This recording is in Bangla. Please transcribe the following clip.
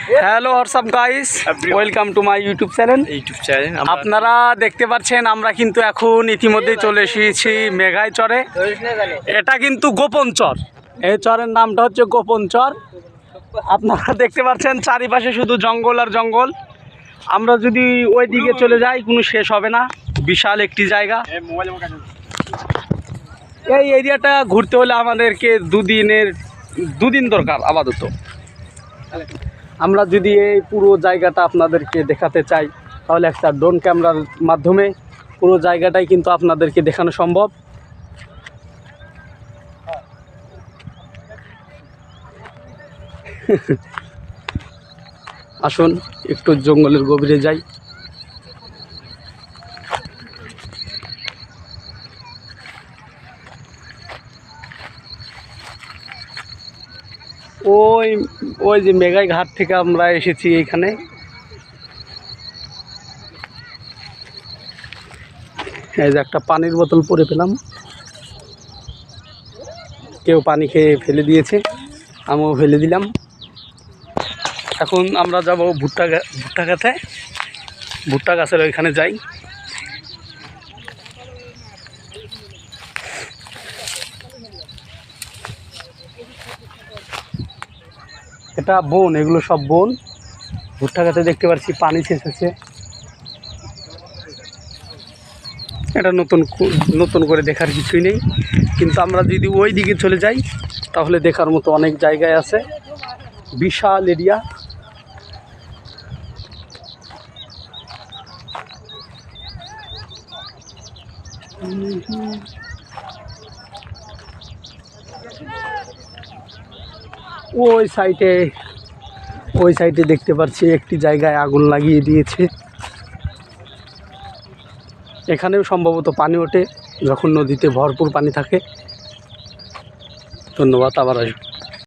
Hello WhatsApp guys, welcome to my YouTube channel. আপনারা দেখতে পাচ্ছেন আমরা কিন্তু এখন ইতিমধ্যেই চলে এসেছি মেঘাই চরে। এটা কিন্তু গোপন চর, এই চরের নামটা হচ্ছে গোপন চর। আপনারা দেখতে পাচ্ছেন চারিপাশে শুধু জঙ্গল আর জঙ্গল। আমরা যদি ওই দিকে চলে যাই কোনো শেষ হবে না, বিশাল একটি জায়গা। এই এরিয়াটা ঘুরতে হলে আমাদেরকে দুদিন দরকার আপাতত। আমরা যদি এই পুরো জায়গাটা আপনাদেরকে দেখাতে চাই তাহলে একটা ড্রোন ক্যামেরার মাধ্যমে পুরো জায়গাটাই কিন্তু আপনাদেরকে দেখানো সম্ভব। আসুন একটু জঙ্গলের গভীরে যাই। ওই যে মেঘাই ঘাট থেকে আমরা এসেছি এইখানে। এই যে একটা পানির বোতল পরে পেলাম, কেউ পানি খেয়ে ফেলে দিয়েছে, আমিও ফেলে দিলাম। এখন আমরা যাব ভুট্টা গাছে, ভুট্টা গাছের ওইখানে যাই। এটা বন, এগুলো সব বন। ভুট্টা গাছে দেখতে পাচ্ছি পানি ছেঁচেছে। এটা নতুন করে দেখার কিছুই নেই, কিন্তু আমরা যদি ওই দিকে চলে যাই তাহলে দেখার মতো অনেক জায়গায় আছে, বিশাল এরিয়া। ওই সাইডে দেখতে পাচ্ছি একটি জায়গায় আগুন লাগিয়ে দিয়েছে। এখানেও সম্ভবত পানি ওঠে যখন নদীতে ভরপুর পানি থাকে। ধন্যবাদ, আবার আসবো।